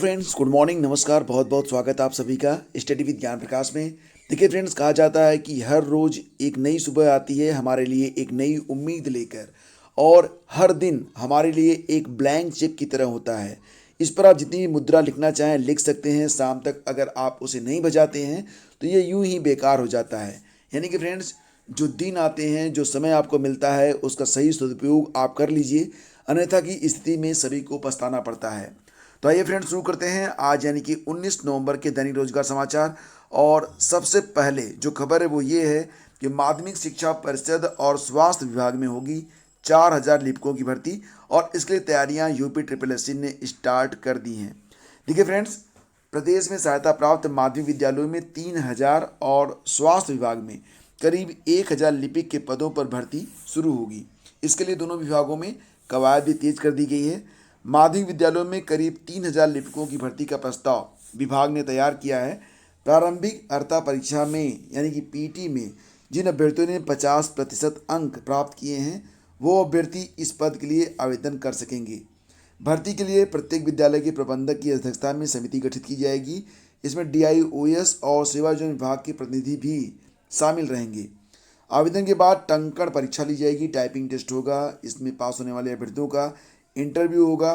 Friends, good morning, नमस्कार। बहुत बहुत स्वागत है आप सभी का स्टडी विद ज्ञान प्रकाश में। देखिए फ्रेंड्स, कहा जाता है कि हर रोज़ एक नई सुबह आती है हमारे लिए एक नई उम्मीद लेकर, और हर दिन हमारे लिए एक ब्लैंक चेक की तरह होता है। इस पर आप जितनी भी मुद्रा लिखना चाहें लिख सकते हैं। शाम तक अगर आप उसे नहीं बजाते हैं तो ये यूं ही बेकार हो जाता है। यानी कि फ्रेंड्स, जो दिन आते हैं, जो समय आपको मिलता है, उसका सही सदुपयोग आप कर लीजिए, अन्यथा की स्थिति में सभी को पछताना पड़ता है। तो आइए फ्रेंड्स, शुरू करते हैं आज यानी कि 19 नवंबर के दैनिक रोजगार समाचार। और सबसे पहले जो खबर है वो ये है कि माध्यमिक शिक्षा परिषद और स्वास्थ्य विभाग में होगी 4000 लिपिकों की भर्ती, और इसके लिए तैयारियां यूपी ट्रिपल एस सी ने स्टार्ट कर दी हैं। देखिए फ्रेंड्स, प्रदेश में सहायता प्राप्त माध्यमिक विद्यालयों में 3000 और स्वास्थ्य विभाग में करीब 1000 लिपिक के पदों पर भर्ती शुरू होगी। इसके लिए दोनों विभागों में कवायद भी तेज कर दी गई है। माध्यमिक विद्यालयों में करीब 3000 लिपिकों की भर्ती का प्रस्ताव विभाग ने तैयार किया है। प्रारंभिक अर्हता परीक्षा में यानी कि पीटी में जिन अभ्यर्थियों ने 50% अंक प्राप्त किए हैं वो अभ्यर्थी इस पद के लिए आवेदन कर सकेंगे। भर्ती के लिए प्रत्येक विद्यालय के प्रबंधक की अध्यक्षता में समिति गठित की जाएगी। इसमें डीआईओएस और सेवा योजना विभाग के प्रतिनिधि भी शामिल रहेंगे। आवेदन के बाद टंकण परीक्षा ली जाएगी, टाइपिंग टेस्ट होगा, इसमें पास होने वाले अभ्यर्थियों का इंटरव्यू होगा।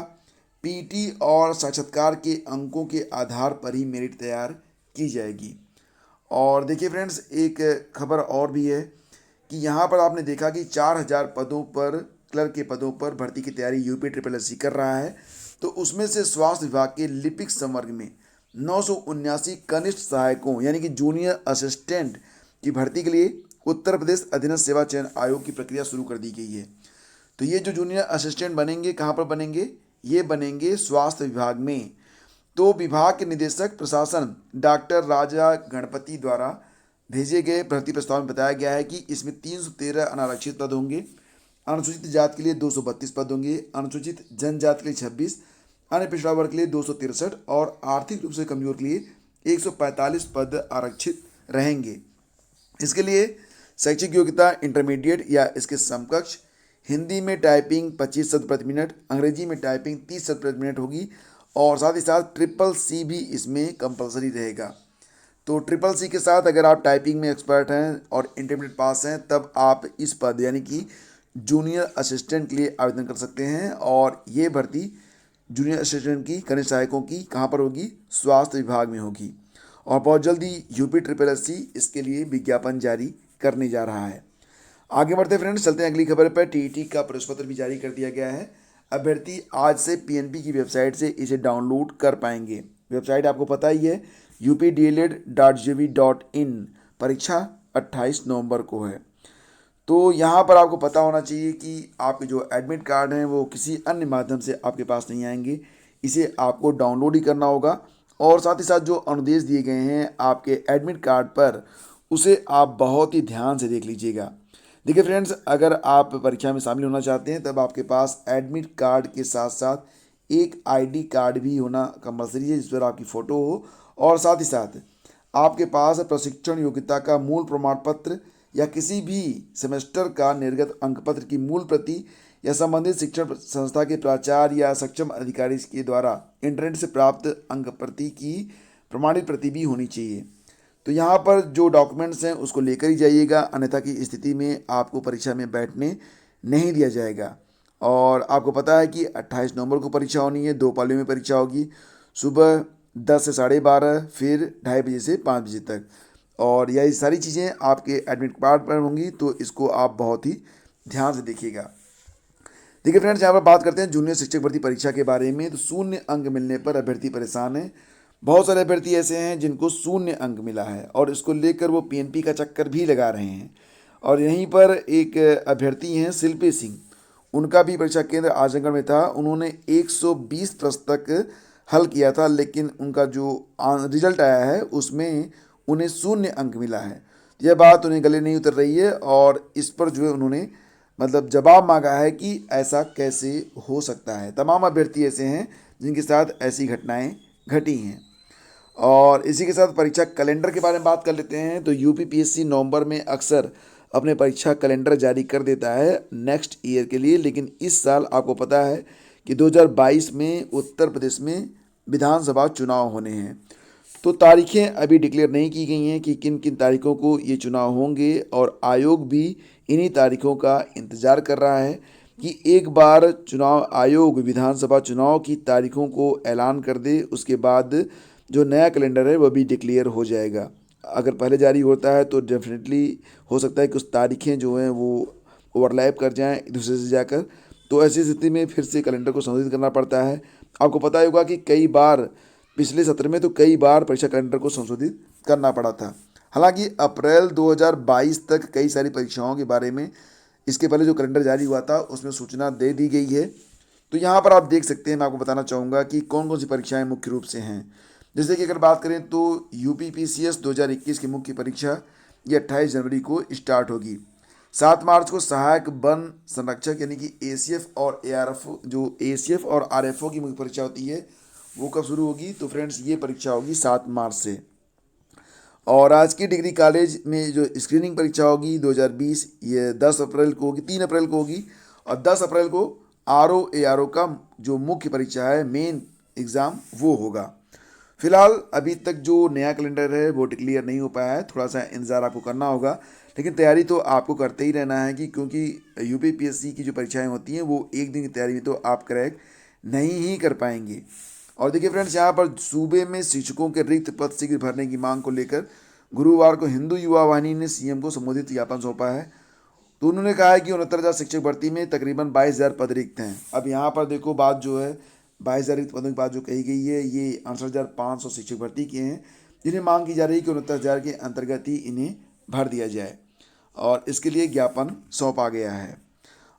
पीटी और साक्षात्कार के अंकों के आधार पर ही मेरिट तैयार की जाएगी। और देखिए फ्रेंड्स, एक खबर और भी है कि यहाँ पर आपने देखा कि 4000 पदों पर, क्लर्क के पदों पर भर्ती की तैयारी यूपी ट्रिपल एस सी कर रहा है। तो उसमें से स्वास्थ्य विभाग के लिपिक संवर्ग में 979 कनिष्ठ सहायकों यानी कि जूनियर असिस्टेंट की भर्ती के लिए उत्तर प्रदेश अधीनस्थ सेवा चयन आयोग की प्रक्रिया शुरू कर दी गई है। तो ये जो जूनियर असिस्टेंट बनेंगे कहाँ पर बनेंगे? ये बनेंगे स्वास्थ्य विभाग में। तो विभाग के निदेशक प्रशासन डॉक्टर राजा गणपति द्वारा भेजे गए भर्ती प्रस्ताव में बताया गया है कि इसमें 313 अनारक्षित पद होंगे, अनुसूचित जाति के लिए 232 पद होंगे, अनुसूचित जनजाति के लिए 26, अन्य पिछड़ा वर्ग के लिए 263 और आर्थिक रूप से कमजोर के लिए 145 पद आरक्षित रहेंगे। इसके लिए शैक्षिक योग्यता इंटरमीडिएट या इसके समकक्ष, हिंदी में टाइपिंग 25 शब्द प्रति मिनट, अंग्रेजी में टाइपिंग 30 शब्द प्रति मिनट होगी, और साथ ही साथ ट्रिपल सी भी इसमें कंपलसरी रहेगा। तो ट्रिपल सी के साथ अगर आप टाइपिंग में एक्सपर्ट हैं और इंटरमीडिएट पास हैं तब आप इस पद यानी कि जूनियर असिस्टेंट के लिए आवेदन कर सकते हैं। और ये भर्ती जूनियर असिस्टेंट की, कनिष्ठ सहायकों की कहाँ पर होगी? स्वास्थ्य विभाग में होगी। और बहुत जल्दी यूपी ट्रिपल एस सी इसके लिए विज्ञापन जारी करने जा रहा है। आगे बढ़ते फ्रेंड्स, चलते हैं अगली खबर पर। टीईटी का प्रवेश पत्र भी जारी कर दिया गया है। अभ्यर्थी आज से पीएनबी की वेबसाइट से इसे डाउनलोड कर पाएंगे। वेबसाइट आपको पता ही है, updled.gov.in। परीक्षा 28 नवंबर को है। तो यहाँ पर आपको पता होना चाहिए कि आपके जो एडमिट कार्ड हैं वो किसी अन्य माध्यम से आपके पास नहीं आएंगे, इसे आपको डाउनलोड ही करना होगा। और साथ ही साथ जो अनुदेश दिए गए हैं आपके एडमिट कार्ड पर, उसे आप बहुत ही ध्यान से देख लीजिएगा। देखिए फ्रेंड्स, अगर आप परीक्षा में शामिल होना चाहते हैं तब आपके पास एडमिट कार्ड के साथ साथ एक आईडी कार्ड भी होना कंपलसरी है, जिस पर आपकी फ़ोटो हो, और साथ ही साथ आपके पास प्रशिक्षण योग्यता का मूल प्रमाण पत्र या किसी भी सेमेस्टर का निर्गत अंक पत्र की मूल प्रति या संबंधित शिक्षण संस्था के प्राचार्य या सक्षम अधिकारी के द्वारा इंटरनेट से प्राप्त अंक प्रति की प्रमाणित प्रति भी होनी चाहिए। तो यहाँ पर जो डॉक्यूमेंट्स हैं उसको लेकर ही जाइएगा, अन्यथा की स्थिति में आपको परीक्षा में बैठने नहीं दिया जाएगा। और आपको पता है कि 28 नवंबर को परीक्षा होनी है, 2 पालियों में परीक्षा होगी, सुबह 10 से 12:30, फिर 2:30 बजे से 5 बजे तक। और यही सारी चीज़ें आपके एडमिट कार्ड पर होंगी, तो इसको आप बहुत ही ध्यान से देखिएगा। देखिए फ्रेंड्स, यहाँ पर बात करते हैं जूनियर शिक्षक भर्ती परीक्षा के बारे में। तो 0 अंक मिलने पर अभ्यर्थी परेशान है। बहुत सारे अभ्यर्थी ऐसे हैं जिनको 0 अंक मिला है और इसको लेकर वो पीएनपी का चक्कर भी लगा रहे हैं। और यहीं पर एक अभ्यर्थी हैं शिल्पी सिंह, उनका भी परीक्षा केंद्र आजमगढ़ में था। उन्होंने 120 प्रश्न तक हल किया था, लेकिन उनका जो रिजल्ट आया है उसमें उन्हें 0 अंक मिला है। यह बात उन्हें गले नहीं उतर रही है, और इस पर जो है उन्होंने मतलब जवाब मांगा है कि ऐसा कैसे हो सकता है। तमाम अभ्यर्थी ऐसे हैं जिनके साथ ऐसी घटनाएं घटी हैं। और इसी के साथ परीक्षा कैलेंडर के बारे में बात कर लेते हैं। तो यूपीपीएससी नवंबर में अक्सर अपने परीक्षा कैलेंडर जारी कर देता है नेक्स्ट ईयर के लिए, लेकिन इस साल आपको पता है कि 2022 में उत्तर प्रदेश में विधानसभा चुनाव होने हैं। तो तारीखें अभी डिक्लेयर नहीं की गई हैं कि किन किन तारीखों को ये चुनाव होंगे, और आयोग भी इन्हीं तारीखों का इंतज़ार कर रहा है कि एक बार चुनाव आयोग विधानसभा चुनाव की तारीखों को ऐलान कर दे, उसके बाद जो नया कैलेंडर है वह भी डिक्लेयर हो जाएगा। अगर पहले जारी होता है तो डेफिनेटली हो सकता है कि उस तारीखें जो हैं वो ओवरलैप कर जाएं एक दूसरे से जाकर, तो ऐसी स्थिति में फिर से कैलेंडर को संशोधित करना पड़ता है। आपको पता ही होगा कि कई बार पिछले सत्र में तो कई बार परीक्षा कैलेंडर को संशोधित करना पड़ा था। हालांकि अप्रैल 2022 तक कई सारी परीक्षाओं के बारे में इसके पहले जो कैलेंडर जारी हुआ था उसमें सूचना दे दी गई है। तो यहाँ पर आप देख सकते हैं, मैं आपको बताना चाहूँगा कि कौन कौन सी परीक्षाएं मुख्य रूप से हैं। जैसे कि अगर बात करें तो UPPCS 2021 की मुख्य परीक्षा ये 28 जनवरी को स्टार्ट होगी। 7 मार्च को सहायक वन संरक्षक यानी कि ACF और ARF, जो ACF और RFO की मुख्य परीक्षा होती है वो कब शुरू होगी, तो फ्रेंड्स ये परीक्षा होगी 7 मार्च से। और राजकीय डिग्री कॉलेज में जो स्क्रीनिंग परीक्षा होगी 2020 ये 10 अप्रैल को होगी, 3 अप्रैल को होगी, और 10 अप्रैल को RO ARO का जो मुख्य परीक्षा है मेन एग्ज़ाम वो होगा। फिलहाल अभी तक जो नया कैलेंडर है वो डिक्लेयर नहीं हो पाया है, थोड़ा सा इंतज़ार आपको करना होगा, लेकिन तैयारी तो आपको करते ही रहना है कि क्योंकि UPPSC की जो परीक्षाएं होती हैं वो एक दिन की तैयारी में तो आप क्रैक नहीं ही कर पाएंगे। और देखिए फ्रेंड्स, यहाँ पर सूबे में शिक्षकों के रिक्त पद शीघ्र भरने की मांग को लेकर गुरुवार को हिंदू युवा वाहिनी ने CM को संबोधित ज्ञापन सौंपा है। तो उन्होंने कहा है कि 69,000 शिक्षक भर्ती में तकरीबन 22,000 पद रिक्त हैं। अब यहाँ पर देखो बात जो है 22,000 रिक्त पदों की बात जो कही गई है ये 68,500 शिक्षक भर्ती किए हैं, जिन्हें मांग की जा रही है कि 69,000 के अंतर्गत ही इन्हें भर दिया जाए, और इसके लिए ज्ञापन सौंपा गया है।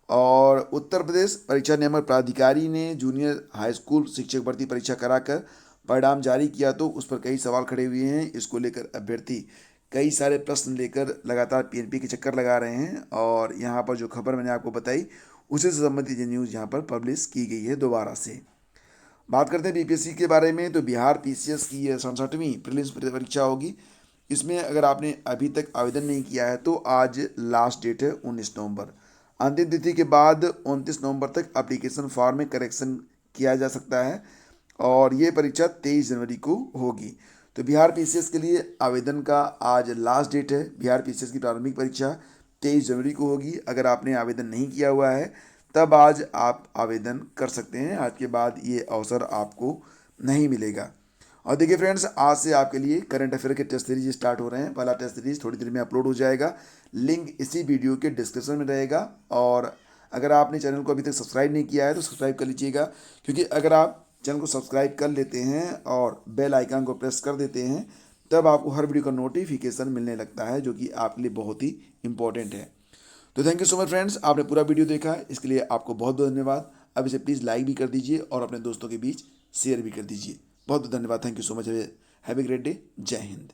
और उत्तर प्रदेश परीक्षा नियामक प्राधिकारी ने जूनियर हाई स्कूल शिक्षक भर्ती परीक्षा कराकर परिणाम जारी किया, तो उस पर कई सवाल खड़े हुए हैं। इसको लेकर अभ्यर्थी कई सारे प्रश्न लेकर लगातार PNP के चक्कर लगा रहे हैं, और यहाँ पर जो खबर मैंने आपको बताई उसी से संबंधित ये न्यूज़ यहाँ पर पब्लिश की गई है दोबारा से। बात करते हैं BPSC के बारे में, तो बिहार PCS की ये 67वीं प्रीलिम्स परीक्षा होगी। इसमें अगर आपने अभी तक आवेदन नहीं किया है तो आज लास्ट डेट है 19 नवंबर। अंतिम तिथि के बाद 29 नवंबर तक एप्लीकेशन फॉर्म में करेक्शन किया जा सकता है, और ये परीक्षा 23 जनवरी को होगी। तो बिहार PCS के लिए आवेदन का आज लास्ट डेट है। बिहार PCS की प्रारंभिक परीक्षा 23 जनवरी को होगी। अगर आपने आवेदन नहीं किया हुआ है तब आज आप आवेदन कर सकते हैं, आज के बाद ये अवसर आपको नहीं मिलेगा। और देखिए फ्रेंड्स, आज से आपके लिए करंट अफेयर के टेस्ट सीरीज स्टार्ट हो रहे हैं। पहला टेस्ट सीरीज थोड़ी देर में अपलोड हो जाएगा, लिंक इसी वीडियो के डिस्क्रिप्शन में रहेगा। और अगर आपने चैनल को अभी तक सब्सक्राइब नहीं किया है तो सब्सक्राइब कर लीजिएगा, क्योंकि अगर आप चैनल को सब्सक्राइब कर लेते हैं और बेल आइकन को प्रेस कर देते हैं तब आपको हर वीडियो का नोटिफिकेशन मिलने लगता है, जो कि आपके लिए बहुत ही इंपॉर्टेंट है। तो thank you so much friends, आपने पूरा वीडियो देखा, इसके लिए आपको बहुत बहुत धन्यवाद। अब इसे प्लीज़ लाइक भी कर दीजिए और अपने दोस्तों के बीच शेयर भी कर दीजिए। बहुत बहुत धन्यवाद। Thank you so much. Have a great day. जय हिंद।